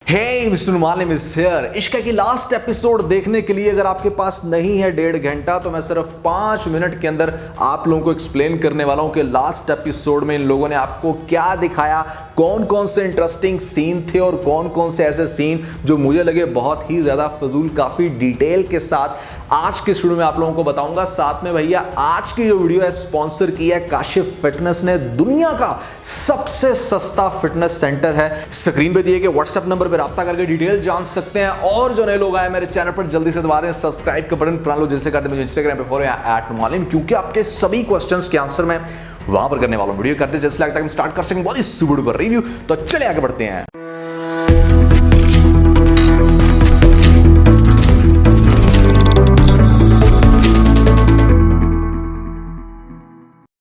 हे mister मालिम is here. इश्क की लास्ट एपिसोड देखने के लिए अगर आपके पास नहीं है 1.5 घंटा तो मैं सिर्फ 5 मिनट के अंदर आप लोगों को एक्सप्लेन करने वाला हूं कि लास्ट एपिसोड में इन लोगों ने आपको क्या दिखाया, कौन कौन से इंटरेस्टिंग सीन थे और कौन कौन से ऐसे सीन जो मुझे लगे बहुत ही ज्यादा फजूल, काफी डिटेल के साथ आज के वीडियो में आप लोगों को बताऊंगा। साथ में भैया आज की जो वीडियो है स्पॉन्सर की है काशिफ फिटनेस ने। दुनिया का सबसे सस्ता फिटनेस सेंटर है। स्क्रीन पे दिए गए व्हाट्सएप नंबर पर राब्ता करके डिटेल जान सकते हैं। और जो नए लोग आए मेरे चैनल पर जल्दी से दबा दें सब्सक्राइब का बटन, पुराने लोग जैसे करते मुझे इंस्टाग्राम पे फॉलो या @मालिम, क्योंकि आपके सभी क्वेश्चंस के आंसर मैं वहां पर करने वाला हूं। वीडियो करते जैसे लगता है हम स्टार्ट कर सकें बहुत इस वीडियो पर रिव्यू। तो चले आगे बढ़ते हैं।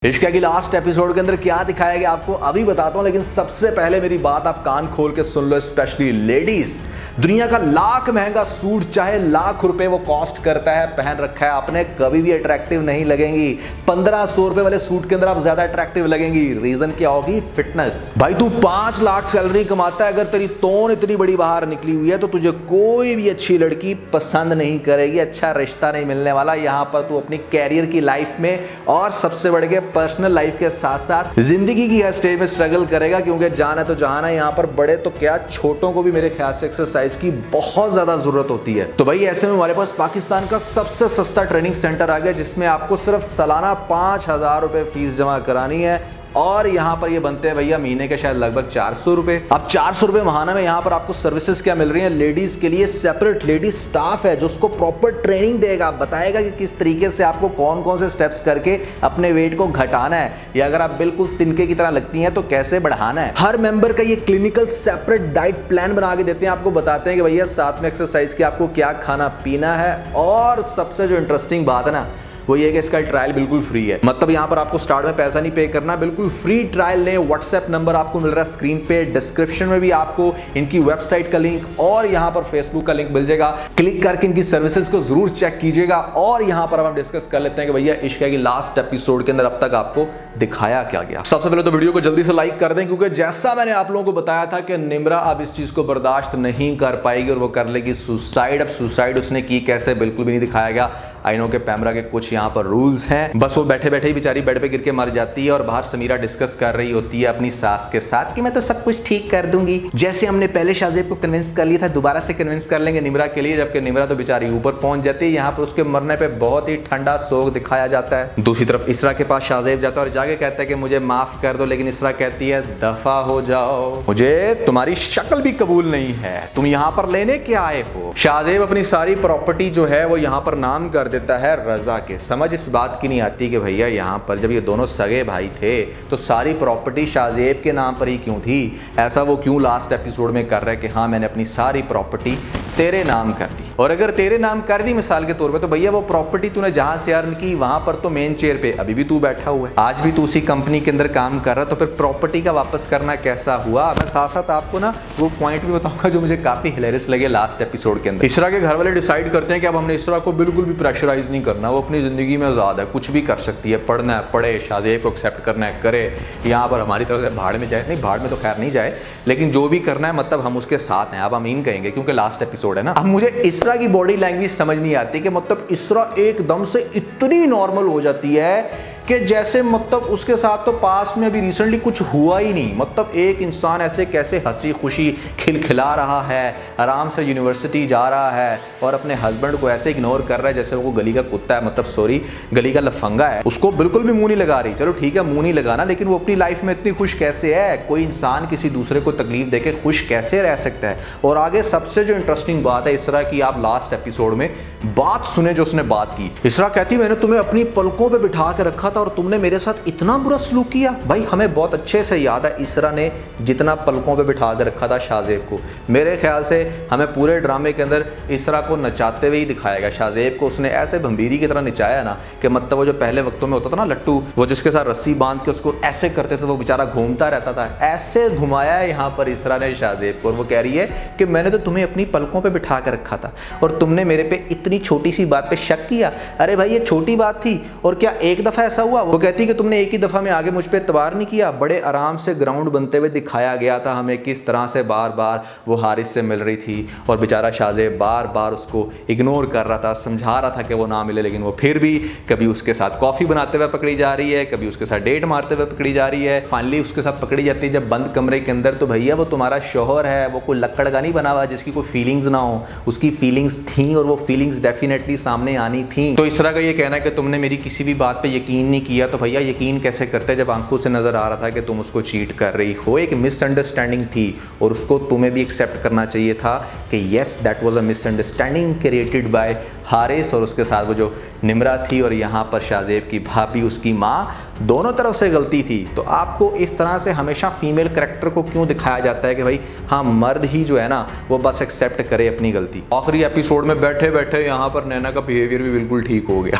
इश्क की लास्ट एपिसोड के अंदर क्या दिखाया गया आपको अभी बताता हूं, लेकिन सबसे पहले मेरी बात आप कान खोल के सुन लो, स्पेशली लेडीज। दुनिया का लाख महंगा सूट चाहे लाख रुपए वो कॉस्ट करता है, पहन रखा है आपने, कभी भी अट्रैक्टिव नहीं लगेंगी। 1500 रुपए वाले सूट के अंदर आप ज्यादा अट्रैक्टिव लगेंगी। रीजन क्या होगी? फिटनेस। भाई तू 5 लाख सैलरी कमाता है, अगर तेरी तोन इतनी बड़ी बाहर निकली हुई है तो तुझे कोई भी अच्छी लड़की पसंद नहीं करेगी, अच्छा रिश्ता नहीं मिलने वाला। यहां पर तू अपनी कैरियर की लाइफ में और सबसे बढ़ के पर्सनल लाइफ के साथ साथ जिंदगी की हर स्टेज में स्ट्रगल करेगा, क्योंकि जाना तो जहाना यहाँ पर बड़े तो क्या छोटों को भी मेरे ख्याल से एक्सरसाइज की बहुत ज्यादा जरूरत होती है। तो भाई ऐसे में हमारे पास पाकिस्तान का सबसे सस्ता ट्रेनिंग सेंटर आ गया, जिसमें आपको सिर्फ सालाना 5000 रुपए फीस जमा करानी है और यहां पर ये बनते हैं भैया महीने के शायद लगभग 400 रुपए। अब 400 रुपए महाना में यहां पर आपको सर्विसेज क्या मिल रही हैं? लेडीज के लिए सेपरेट लेडीज स्टाफ है जो उसको प्रॉपर ट्रेनिंग देगा, बताएगा कि किस तरीके से आपको कौन कौन से स्टेप्स करके अपने वेट को घटाना है, या अगर आप बिल्कुल तिनके की तरह लगती हैं तो कैसे बढ़ाना है। हर मेंबर का ये क्लिनिकल सेपरेट डाइट प्लान बना के देते हैं, आपको बताते हैं कि भैया साथ में एक्सरसाइज की आपको क्या खाना पीना है। और सबसे जो इंटरेस्टिंग बात है ना वो ये कि इसका ट्रायल बिल्कुल फ्री है। मतलब यहां पर आपको स्टार्ट में पैसा नहीं पे करना, बिल्कुल फ्री ट्रायल लें। व्हाट्सएप नंबर आपको मिल रहा है स्क्रीन पे, डिस्क्रिप्शन में भी आपको इनकी वेबसाइट का लिंक और यहां पर फेसबुक का लिंक मिल जाएगा। क्लिक करके इनकी सर्विसेज को जरूर चेक कीजिएगा। और यहां पर हम डिस्कस कर लेते हैं कि भैया इश्क की लास्ट एपिसोड के अंदर अब तक आपको दिखाया क्या गया। सबसे पहले तो वीडियो को जल्दी से लाइक कर दें, क्योंकि जैसा मैंने आप लोगों को बताया था कि निम्रा अब इस चीज को बर्दाश्त नहीं कर पाएगी और वो कर लेगी सुसाइड। अब सुसाइड उसने की कैसे बिल्कुल भी नहीं दिखाया गया। आई नो के पैमरा के कुछ यहाँ पर रूल्स हैं, बस वो बैठे बैठे ही बेचारी बेड पे गिर के मर जाती है और बाहर समीरा डिस्कस कर रही होती है अपनी सास के साथ कि मैं तो सब कुछ ठीक कर दूंगी। जैसे हमने पहले शाहजेब को कन्विंस कर लिया था, दोबारा से कन्विंस कर लेंगे निम्रा के लिए, जबकि निम्रा तो बेचारी ऊपर पहुंच जाती है। यहाँ पर उसके मरने पे बहुत ही ठंडा शोक दिखाया जाता है। दूसरी तरफ इसरा के पास शाहजेब जाता है और जाके कहता है कि मुझे माफ कर दो, लेकिन इसरा कहती है दफा हो जाओ, मुझे तुम्हारी शक्ल भी कबूल नहीं है, तुम यहाँ पर लेने क्या आए हो। शाहजेब अपनी सारी प्रॉपर्टी जो है वो यहाँ पर नाम कर देता है रजा के। समझ इस बात की नहीं आती कि भैया यहाँ पर जब ये दोनों सगे भाई थे तो सारी प्रॉपर्टी शाहजेब के नाम पर ही क्यों थी। ऐसा वो क्यों लास्ट एपिसोड में कर रहा है कि हाँ मैंने अपनी सारी प्रॉपर्टी तेरे नाम कर दी। और अगर तेरे नाम कर दी मिसाल के तौर पे, तो भैया वो प्रॉपर्टी तूने जहां से अर्न की वहां पर तो मेन चेयर पे अभी भी तू बैठा हुआ है, आज भी तू उसी कंपनी के अंदर काम कर रहा, तो फिर प्रॉपर्टी का वापस करना कैसा हुआ। मैं साथ साथ आपको ना वो पॉइंट भी बताऊंगा जो मुझे काफी हिलेरियस लगे लास्ट एपिसोड के अंदर। इसरा के घर वाले डिसाइड करते हैं कि अब हमने इसरा को बिल्कुल भी प्रेशराइज नहीं करना, वो अपनी जिंदगी में आजाद है, कुछ भी कर सकती है, पढ़ना है पढ़े, शाहजेब को एक्सेप्ट करना है करे, यहाँ पर हमारी तरफ से भाड़ में जाए, नहीं भाड़ में तो खैर नहीं जाए, लेकिन जो भी करना है मतलब हम उसके साथ हैं। अब हम इन कहेंगे क्योंकि लास्ट एपिसोड है ना। अब मुझे इसरा की बॉडी लैंग्वेज समझ नहीं आती कि मतलब इसरा एकदम से इतनी नॉर्मल हो जाती है कि जैसे मतलब उसके साथ तो पास्ट में अभी रिसेंटली कुछ हुआ ही नहीं। मतलब एक इंसान ऐसे कैसे हंसी खुशी खिलखिला रहा है, आराम से यूनिवर्सिटी जा रहा है और अपने हस्बैंड को ऐसे इग्नोर कर रहा है जैसे वो गली का कुत्ता है, मतलब सॉरी गली का लफंगा है। उसको बिल्कुल भी मुंह नहीं लगा रही, चलो ठीक है मुंह नहीं लगाना, लेकिन वो अपनी लाइफ में इतनी खुश कैसे है। कोई इंसान किसी दूसरे को तकलीफ देके खुश कैसे रह सकता है। और आगे सबसे जो इंटरेस्टिंग बात है इसरा की, आप लास्ट एपिसोड में बात सुने जो उसने बात की। इसरा कहती मैंने तुम्हें अपनी पलकों पर बिठा के रखा था और तुमने मेरे साथ इतना बुरा सलूक किया। भाई हमें बहुत अच्छे से याद है इसरा ने जितना पलकों पे बिठा कर रखा था शाहजेब को। मेरे ख्याल से हमें पूरे ड्रामे के अंदर इसरा को नचाते हुए ही दिखाया गया। शाहजेब को उसने ऐसे भंबीरी की तरह नचाया ना कि मतलब वो जो पहले वक्तों में होता था ना लट्टू, वो जिसके साथ रस्सी बांध के उसको ऐसे करते थे, वो बेचारा घूमता रहता था, ऐसे घुमाया है यहाँ पर इसरा ने शाहजेब को। और वो कह रही है कि मैंने तो तुम्हें अपनी पलकों पे बिठा कर रखा था और तुमने मेरे पे इतनी छोटी सी बात पे शक किया। अरे भाई ये छोटी बात थी, और क्या एक दफा ऐसा हुआ? वो कहती है कि तुमने एक ही दफा में आगे मुझ पे एतबार नहीं किया, बड़े आराम से ग्राउंड बनते हुए दिखाया गया था हमें किस तरह से बार बार वो हारिस से मिल रही थी और बेचारा शाहजेब बार बार उसको इग्नोर कर रहा था, समझा रहा था कि वो ना मिले, लेकिन वो फिर भी कभी उसके साथ कॉफ़ी बनाते हुए पकड़ी जा रही है, कभी उसके साथ डेट मारते हुए पकड़ी जा रही है। फाइनली उसके साथ पकड़ी जाती है जब बंद कमरे के अंदर, तो भैया वो तुम्हारा शौहर है, वो कोई लक्कड़ का नहीं बना हुआ जिसकी कोई फीलिंग्स ना हो, उसकी फीलिंग्स थी और वो फीलिंग्स डेफिनेटली सामने आनी थी। तो इस तरह का ये कहना है कि तुमने मेरी किसी भी बात पे यकीन नहीं किया, तो भैया यकीन कैसे करते जब आंखों से नजर आ रहा था कि तुम उसको चीट कर रही हो। एक मिसअंडरस्टैंडिंग थी और उसको तुम्हें भी एक्सेप्ट करना चाहिए था कि yes that was a misunderstanding created by Haris और उसके साथ वो जो निम्रा थी और यहाँ पर शाहजेब की भाभी, उसकी माँ, दोनों तरफ से गलती थी। तो आपको इस तरह से हमेशा फीमेल करैक्टर को क्यों दिखाया जाता है कि भाई हाँ मर्द ही जो है ना वो बस एक्सेप्ट करे अपनी गलती। आखिरी एपिसोड में बैठे बैठे यहाँ पर नैना का बिहेवियर भी बिल्कुल ठीक हो गया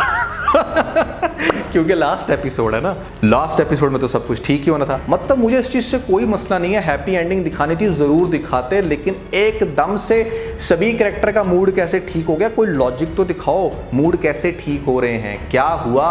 क्योंकि लास्ट एपिसोड है ना, लास्ट एपिसोड में तो सब कुछ ठीक ही होना था। मतलब मुझे इस चीज़ से कोई मसला नहीं है, हैप्पी एंडिंग दिखानी थी ज़रूर दिखाते, लेकिन एकदम से सभी कैरेक्टर का मूड कैसे ठीक हो गया? कोई लॉजिक तो दिखाओ, मूड कैसे ठीक हो रहे हैं, क्या हुआ,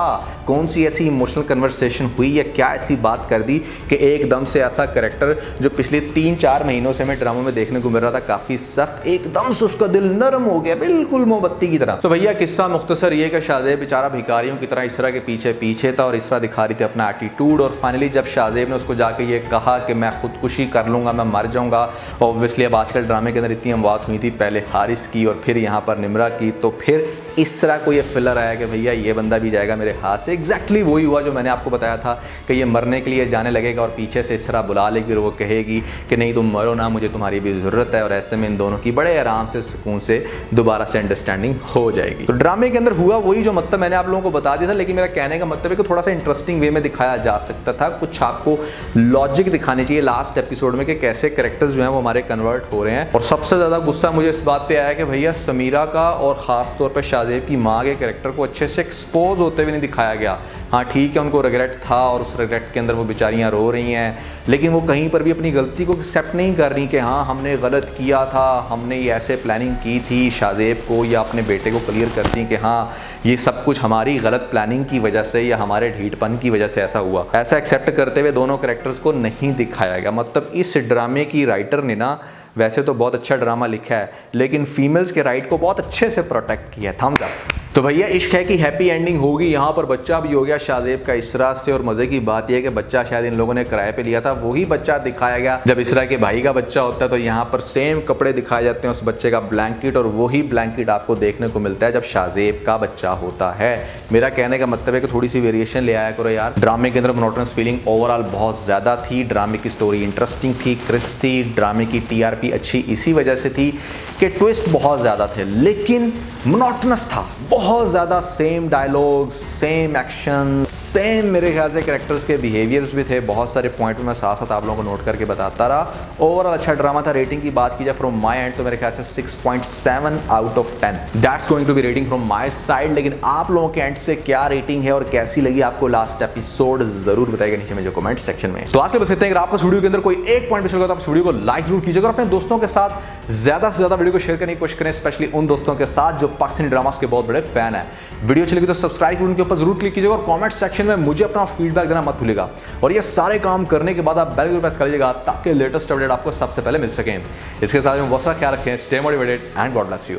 कौन सी ऐसी इमोशनल कन्वर्सेशन हुई या क्या ऐसी बात कर दी कि एकदम से ऐसा कैरेक्टर जो पिछले 3-4 महीनों से हमें ड्रामा में देखने को मिल रहा था काफ़ी सख्त, एकदम से उसका दिल नरम हो गया बिल्कुल मोमबत्ती की तरह। तो भैया किस्सा मुख्तसर ये कि शाहजेब बेचारा भिखारियों की तरह इसरा के पीछे था और इसरा दिखा रही थी अपना एटीट्यूड, और फाइनली जब शाहजेब ने उसको जाके ये कहा कि मैं खुदकुशी कर लूँगा, मैं मर जाऊँगा, ऑब्वियसली अब आजकल ड्रामे के अंदर इतनी अमवात हुई थी, पहले हारिस की और फिर यहाँ पर निम्रा की, तो फिर इसरा को ये फिलर आया कि भैया ये बंदा भी जाएगा मेरे हाथ से। एग्जैक्टली वही हुआ जो मैंने आपको बताया था कि ये मरने के लिए जाने लगेगा और पीछे से इसरा बुला लेगी और वो कहेगी कि नहीं तुम मरो ना, मुझे तुम्हारी भी ज़रूरत है, और ऐसे में इन दोनों की बड़े आराम से सुकून से दोबारा से अंडरस्टैंडिंग हो जाएगी। तो ड्रामे के अंदर हुआ वही जो मतलब मैंने आप लोगों को बता दिया था, लेकिन मेरा कहने का मतलब है कि थोड़ा सा इंटरेस्टिंग वे में दिखाया जा सकता था, कुछ आपको लॉजिक दिखानी चाहिए लास्ट एपिसोड में कि कैसे कैरेक्टर्स जो हैं वो हमारे कन्वर्ट हो रहे हैं। और सबसे ज़्यादा गुस्सा मुझे इस बात पे आया कि भैया समीरा का और ख़ास तौर पर शाहजेब की माँ के कैरेक्टर को अच्छे से एक्सपोज होते हुए नहीं दिखाया गया। हाँ ठीक है, उनको रिग्रेट था और उस रिग्रेट के अंदर वो बेचारियाँ रो रही हैं, लेकिन वो कहीं पर भी अपनी गलती को एक्सेप्ट नहीं कर रही कि हाँ हमने गलत किया था, हमने ये ऐसे प्लानिंग की थी शाहजेब को या अपने बेटे को क्लियर करती कि हाँ ये सब कुछ हमारी गलत प्लानिंग की वजह से या हमारे ढीठपन की वजह से ऐसा हुआ। ऐसा एक्सेप्ट करते हुए दोनों कैरेक्टर्स को नहीं दिखाया गया। मतलब इस ड्रामे की राइटर ने ना वैसे तो बहुत अच्छा ड्रामा लिखा है, लेकिन फीमेल्स के राइट को बहुत अच्छे से प्रोटेक्ट किया है। Thumbs up. तो भैया इश्क है कि हैप्पी एंडिंग होगी, यहाँ पर बच्चा भी हो गया शाहजेब का इसरा से, और मज़े की बात यह है कि बच्चा शायद इन लोगों ने किराए पे लिया था, वही बच्चा दिखाया गया। जब इसरा के भाई का बच्चा होता है तो यहाँ पर सेम कपड़े दिखाए जाते हैं उस बच्चे का, ब्लैंकेट, और वही ब्लैंकेट आपको देखने को मिलता है जब शाहजेब का बच्चा होता है। मेरा कहने का मतलब है कि थोड़ी सी वेरिएशन ले आया करो यार। ड्रामे के अंदर मोनोटोनस फीलिंग ओवरऑल बहुत ज़्यादा थी, ड्रामे की स्टोरी इंटरेस्टिंग थी, क्रिस्प थी, ड्रामे की TRP अच्छी इसी वजह से थी कि ट्विस्ट बहुत ज़्यादा थे, लेकिन मोनोटोनस था बहुत ज़्यादा। Same dialogue, same action, same मेरे ख्याल से कैरेक्टर्स के बिहेवियर्स भी थे। बहुत सारे पॉइंट में साथ साथ आप लोगों को नोट करके बताता रहा। ओवरऑल अच्छा ड्रामा था। रेटिंग की बात की जाए फ्रॉम माय एंड तो मेरे ख्याल से 6.7 out of 10 that's going to be rating from my side. लेकिन आप लोगों के एंड से क्या रेटिंग है और कैसी लगी आपको लास्ट एपिसोड, जरूर बताइएगा नीचे में जो कमेंट सेक्शन में। तो आज के बस इतने। अगर आपको वीडियो के अंदर कोई एक पॉइंट मिल तो आप वीडियो को लाइक जरूर कीजिएगा और अपने दोस्तों के साथ ज्यादा से ज्यादा वीडियो को शेयर करने की कोशिश करें, स्पेशली उन दोस्तों के साथ जो पाकिस्तानी ड्रामास के बहुत बड़े फैन है। वीडियो चलेगी तो सब्सक्राइब बटन के ऊपर जरूर क्लिक कीजिएगा और कमेंट सेक्शन में मुझे अपना फीडबैक देना मत भूलिएगा। और ये सारे काम करने के बाद आप बेल को प्रेस कर लीजिएगा ताकि लेटेस्ट अपडेट आपको सबसे पहले मिल सके। इसके साथ में बहुत सारा ख्याल रखें, stay motivated and God bless you.